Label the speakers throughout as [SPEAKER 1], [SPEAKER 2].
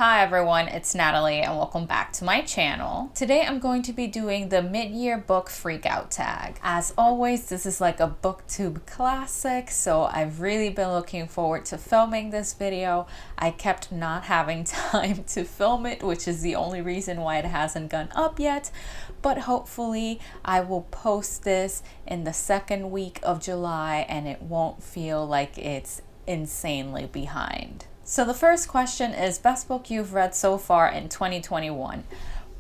[SPEAKER 1] Hi everyone, it's Natalie and welcome back to my channel. Today I'm going to be doing the mid-year book freakout tag. As always, this is like a booktube classic, so I've really been looking forward to filming this video. I kept not having time to film it, which is the only reason why it hasn't gone up yet, but hopefully I will post this in the second week of July and it won't feel like it's insanely behind. So the first question is best book you've read so far in 2021.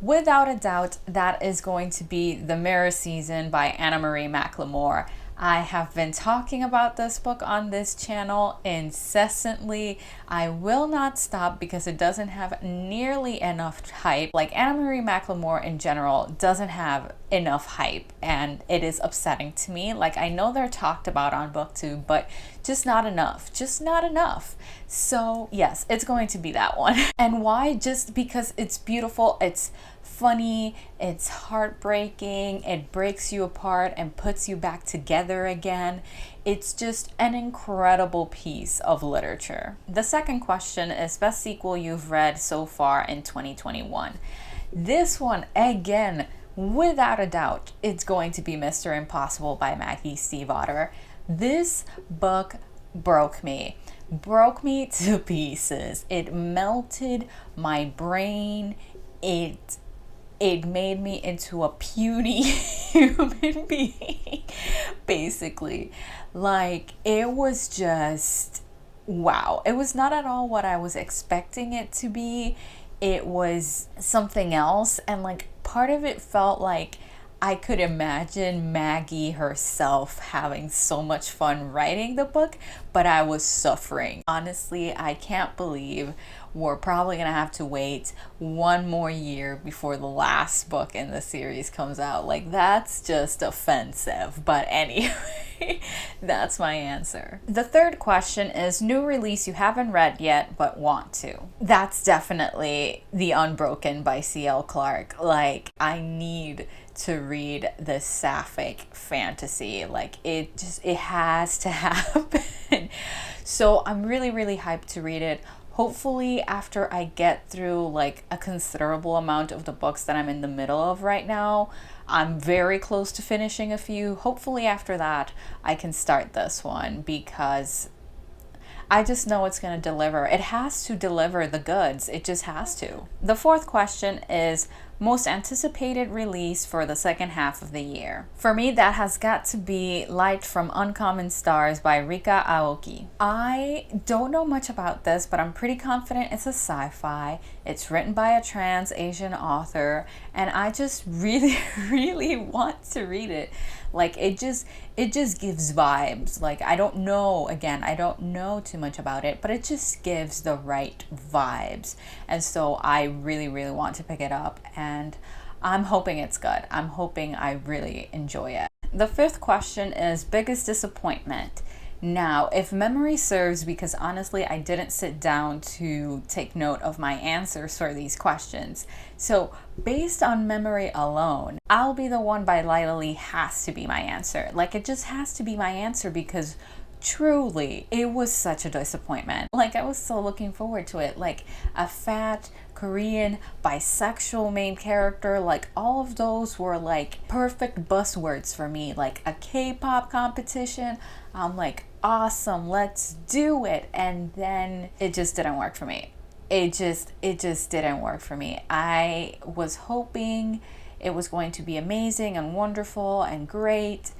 [SPEAKER 1] Without a doubt, that is going to be The Mirror Season by Anna Marie McLemore. I have been talking about this book on this channel incessantly. I will not stop because it doesn't have nearly enough hype. Like, Anna Marie McLemore in general doesn't have enough hype, and it is upsetting to me. Like, I know they're talked about on BookTube, but just not enough. Just not enough. So yes, it's going to be that one. And why? Just because it's beautiful, it's funny, it's heartbreaking, it breaks you apart and puts you back together again. It's just an incredible piece of literature. The second question is best sequel you've read so far in 2021. This one, again, without a doubt, it's going to be Mr. Impossible by Maggie Stiefvater. This book broke me to pieces. It melted my brain. It made me into a puny human being, basically. Like, it was just, wow. It was not at all what I was expecting it to be. It was something else. And like, part of it felt like I could imagine Maggie herself having so much fun writing the book, but I was suffering. Honestly, I can't believe we're probably gonna have to wait one more year before the last book in the series comes out. Like, that's just offensive. But anyway, that's my answer. The third question is new release you haven't read yet but want to. That's definitely The Unbroken by C.L. Clarke. Like, I need to read this sapphic fantasy. Like, it has to happen. So I'm really hyped to read it. Hopefully after I get through like a considerable amount of the books that I'm in the middle of right now. I'm very close to finishing a few. Hopefully after that I can start this one because I just know it's going to deliver. It has to deliver the goods. It just has to. The fourth question is most anticipated release for the second half of the year. For me, that has got to be Light from Uncommon Stars by Rika Aoki. I don't know much about this, but I'm pretty confident it's a sci-fi. It's written by a trans Asian author, and I just really want to read it. Like, it just gives vibes. Like, I don't know too much about it, but it just gives the right vibes. And so I really want to pick it up, and I'm hoping it's good. I'm hoping I really enjoy it. The fifth question is biggest disappointment. Now, if memory serves, because honestly, I didn't sit down to take note of my answers for these questions. So based on memory alone, I'll Be the One by Lila Lee has to be my answer. Like, it just has to be my answer because truly, it was such a disappointment. Like, I was so looking forward to it. Like, a fat Korean bisexual main character, like, all of those were like perfect buzzwords for me. Like, a K-pop competition, I'm like, awesome, let's do it. And then it just didn't work for me. It just didn't work for me. I was hoping it was going to be amazing and wonderful and great,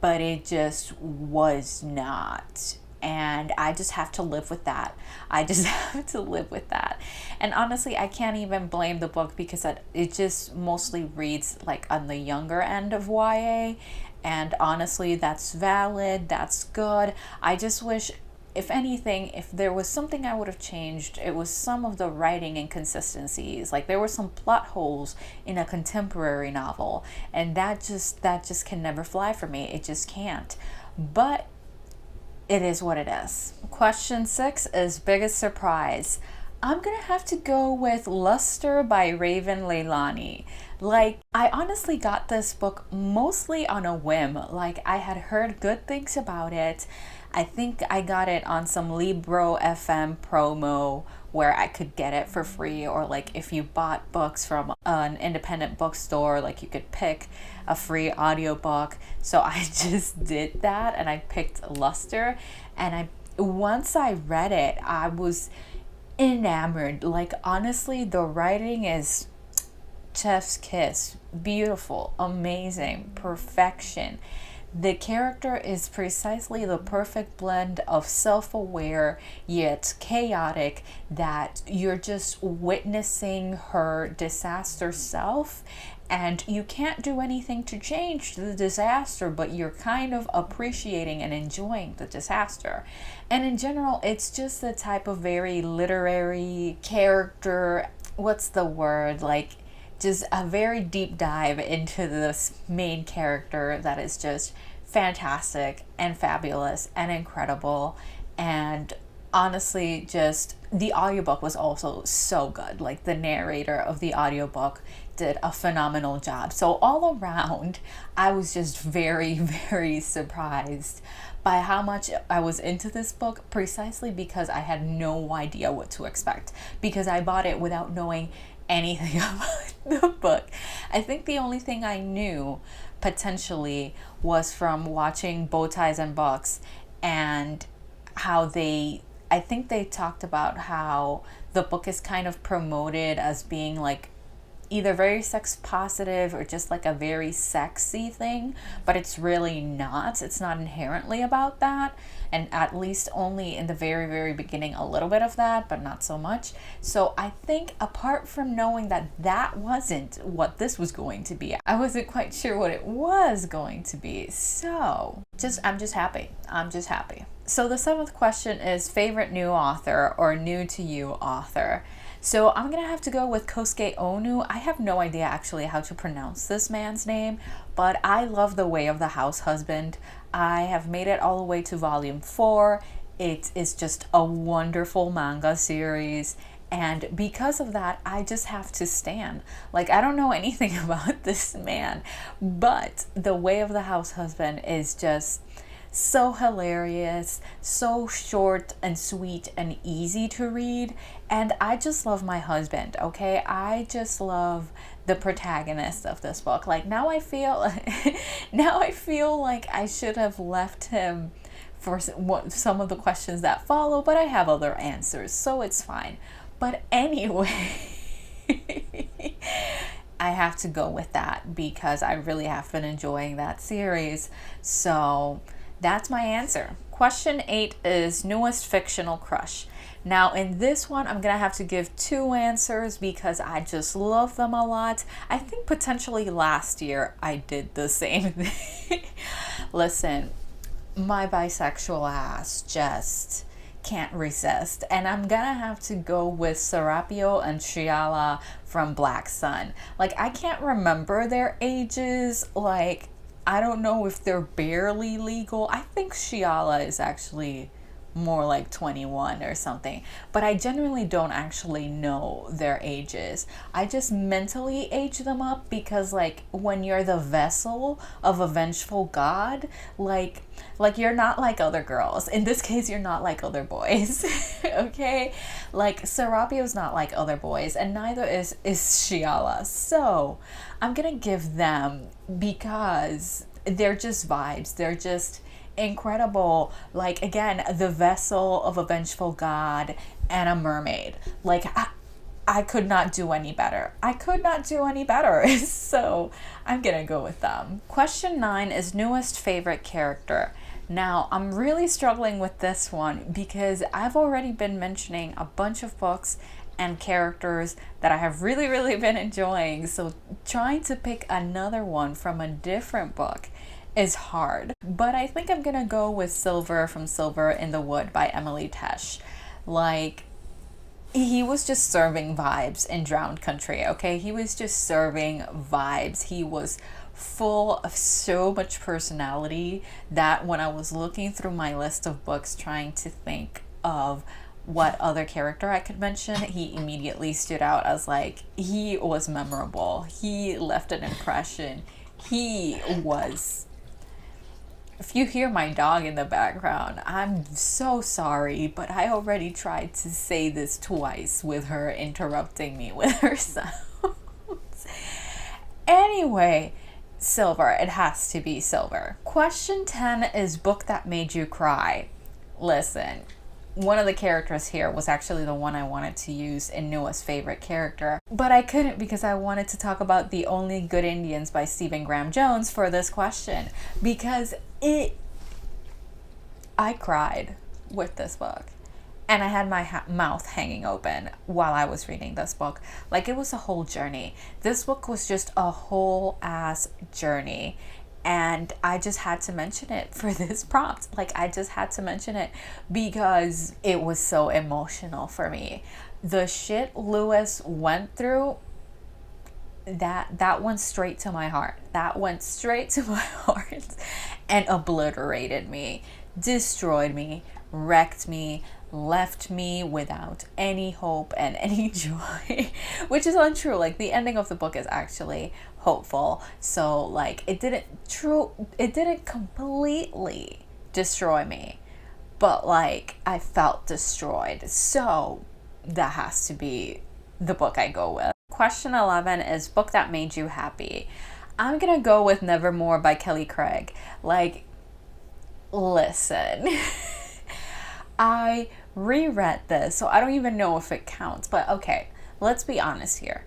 [SPEAKER 1] but it just was not. And I just have to live with that. I just have to live with that. And honestly, I can't even blame the book because it just mostly reads like on the younger end of YA. And honestly, that's valid, that's good. I just wish, if anything, if there was something I would have changed, it was some of the writing inconsistencies. Like, there were some plot holes in a contemporary novel, and that just can never fly for me. It just can't. But it is what it is. Question 6 is biggest surprise. I'm gonna have to go with Luster by Raven Leilani. Like, I honestly got this book mostly on a whim. Like, I had heard good things about it. I think I got it on some Libro FM promo where I could get it for free, or like if you bought books from an independent bookstore, like you could pick a free audiobook. So I just did that and I picked Luster, and once I read it, I was enamored. Like honestly, the writing is chef's kiss, beautiful, amazing, perfection. The character is precisely the perfect blend of self-aware yet chaotic, that you're just witnessing her disaster self, and you can't do anything to change the disaster, but you're kind of appreciating and enjoying the disaster. And in general, it's just the type of very literary character, what's the word, like just a very deep dive into this main character that is just fantastic and fabulous and incredible. And honestly, just the audiobook was also so good. Like the narrator of the audiobook did a phenomenal job. So all around, I was just very, very surprised by how much I was into this book, precisely because I had no idea what to expect, because I bought it without knowing anything about the book. I think the only thing I knew potentially was from watching Bow Ties and Books, and how I think they talked about how the book is kind of promoted as being like either very sex positive or just like a very sexy thing, but it's really not. It's not inherently about that, and at least only in the very, very beginning a little bit of that, but not so much. So I think apart from knowing that that wasn't what this was going to be, I wasn't quite sure what it was going to be. So I'm just happy. I'm just happy. So the seventh question is favorite new author or new to you author. So I'm gonna have to go with Kosuke Onu. I have no idea actually how to pronounce this man's name, but I love The Way of the House Husband. I have made it all the way to volume 4. It is just a wonderful manga series, and because of that, I just have to stan. Like, I don't know anything about this man, but The Way of the House Husband is just so hilarious, so short and sweet and easy to read. And I just love my husband, okay? I just love the protagonist of this book. Like now I feel like I should have left him for some of the questions that follow, but I have other answers, so it's fine. But anyway, I have to go with that because I really have been enjoying that series. So that's my answer. Question 8 is newest fictional crush. Now in this one, I'm gonna have to give 2 answers because I just love them a lot. I think potentially last year I did the same thing. Listen, my bisexual ass just can't resist, and I'm gonna have to go with Serapio and Shiala from Black Sun. Like, I can't remember their ages. Like, I don't know if they're barely legal. I think Shiala is actually more like 21 or something, but I genuinely don't actually know their ages. I just mentally age them up because, like, when you're the vessel of a vengeful god, like you're not like other girls. In this case, you're not like other boys. Okay, like Serapio's not like other boys, and neither is Shiala. So I'm gonna give them, because they're just vibes. They're just incredible. Like, again, the vessel of a vengeful god and a mermaid. Like, I could not do any better. I could not do any better. So I'm gonna go with them. Question 9 is newest favorite character. Now, I'm really struggling with this one because I've already been mentioning a bunch of books and characters that I have really, really been enjoying. So trying to pick another one from a different book is hard. But I think I'm gonna go with Silver from Silver in the Wood by Emily Tesh. Like, he was just serving vibes in Drowned Country, okay? He was just serving vibes. He was full of so much personality that when I was looking through my list of books trying to think of what other character I could mention, he immediately stood out as, like, he was memorable. He left an impression. He was If you hear my dog in the background, I'm so sorry, but I already tried to say this twice with her interrupting me with her sounds. Anyway, Silver. It has to be Silver. Question 10 is book that made you cry. Listen, one of the characters here was actually the one I wanted to use in Noah's favorite character, but I couldn't because I wanted to talk about The Only Good Indians by Stephen Graham Jones for this question, because I cried with this book. And I had my mouth hanging open while I was reading this book. Like, it was a whole journey. This book was just a whole ass journey. And I just had to mention it for this prompt. Like, I just had to mention it because it was so emotional for me. The shit Lewis went through, that went straight to my heart. That went straight to my heart and obliterated me, destroyed me, wrecked me, left me without any hope and any joy, which is untrue. Like, the ending of the book is actually hopeful. So, like, it didn't completely destroy me, but like, I felt destroyed. So that has to be the book I go with. Question 11 is book that made you happy. I'm gonna go with Nevermore by Kelly Craig. Like, listen, I reread this, so I don't even know if it counts, but okay, let's be honest here.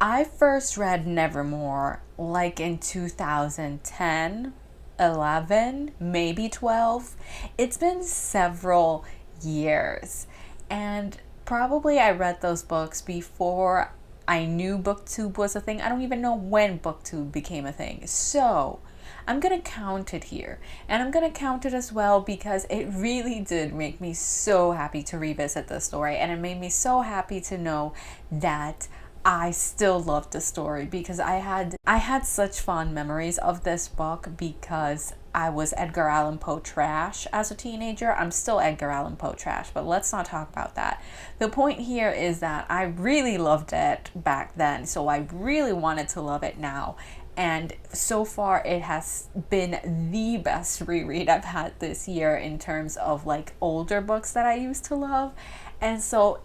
[SPEAKER 1] I first read Nevermore like in 2010, 11, maybe 12. It's been several years, and probably I read those books before I knew BookTube was a thing. I don't even know when BookTube became a thing. So I'm going to count it here. And I'm going to count it as well because it really did make me so happy to revisit this story. And it made me so happy to know that I still loved the story, because I had such fond memories of this book because I was Edgar Allan Poe trash as a teenager. I'm still Edgar Allan Poe trash, but let's not talk about that. The point here is that I really loved it back then, so I really wanted to love it now. And so far, it has been the best reread I've had this year in terms of like older books that I used to love. And so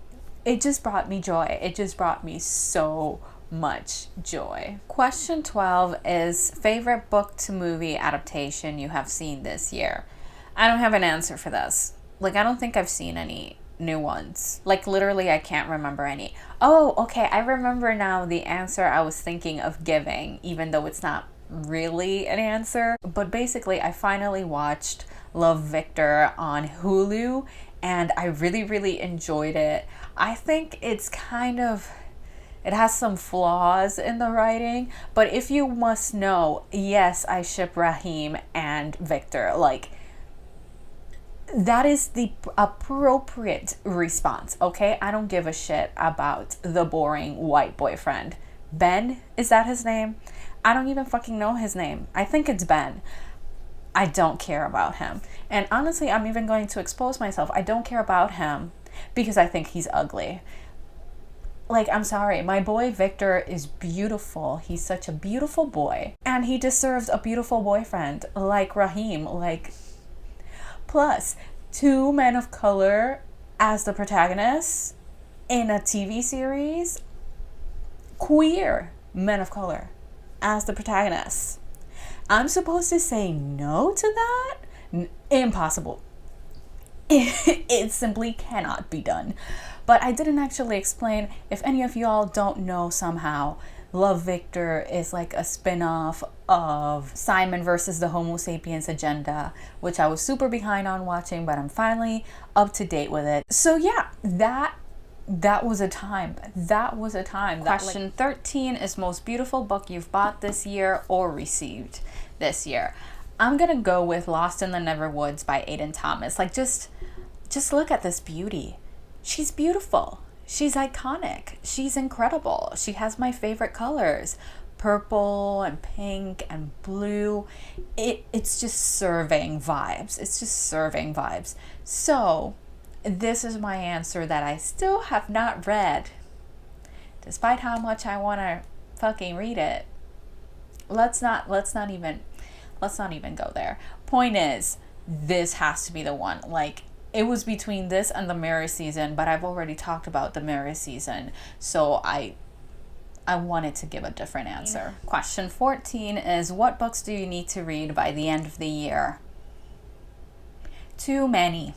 [SPEAKER 1] it just brought me joy. It just brought me so much joy. Question 12 is favorite book to movie adaptation you have seen this year. I don't have an answer for this. Like, I don't think I've seen any new ones. Like, literally, I can't remember any. Oh, okay, I remember now the answer I was thinking of giving, even though it's not really an answer. But basically, I finally watched Love, Victor on Hulu, and I really, really enjoyed it. I think it has some flaws in the writing, but if you must know, yes, I ship Raheem and Victor. Like, that is the appropriate response, okay? I don't give a shit about the boring white boyfriend. Ben, is that his name? I don't even fucking know his name. I think it's Ben. I don't care about him. And honestly, I'm even going to expose myself. I don't care about him because I think he's ugly. Like, I'm sorry, my boy Victor is beautiful. He's such a beautiful boy. And he deserves a beautiful boyfriend like Raheem. Like, plus, 2 men of color as the protagonists in a TV series. Queer men of color as the protagonists. I'm supposed to say no to that? Impossible. It simply cannot be done. But I didn't actually explain, if any of y'all don't know somehow, Love, Victor is like a spin-off of Simon versus the Homo sapiens agenda, which I was super behind on watching, but I'm finally up to date with it. So yeah, that was a time. That was a time. Question 13 is most beautiful book you've bought this year or received this year. I'm gonna go with Lost in the Neverwoods by Aiden Thomas. Like, just look at this beauty. She's beautiful. She's iconic. She's incredible. She has my favorite colors, purple and pink and blue. It's just serving vibes. It's just serving vibes. So this is my answer that I still have not read, despite how much I want to fucking read it. Let's not even go there. point is, this has to be the one. Like, it was between this and the Mirror season, but I've already talked about the Mirror season, so I wanted to give a different answer. Question 14 is, what books do you need to read by the end of the year? Too many.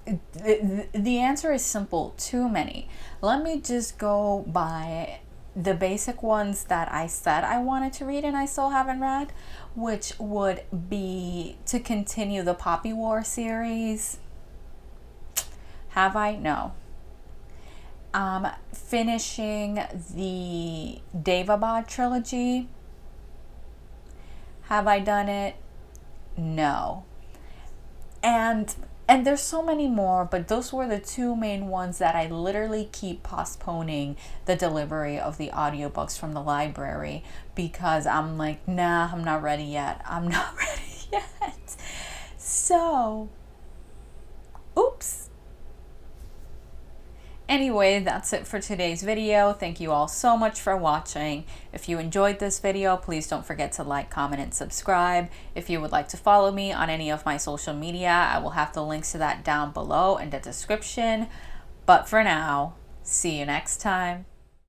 [SPEAKER 1] The answer is simple, too many. Let me just go by the basic ones that I said I wanted to read and I still haven't read, which would be to continue the Poppy War series. Have I? No. Finishing the Daevabad trilogy. Have I done it? No. And there's so many more, but those were the two main ones that I literally keep postponing the delivery of the audiobooks from the library because I'm like, nah, I'm not ready yet. I'm not ready yet. So, oops. Anyway, that's it for today's video. Thank you all so much for watching. If you enjoyed this video, please don't forget to like, comment, and subscribe. If you would like to follow me on any of my social media, I will have the links to that down below in the description. But for now, see you next time.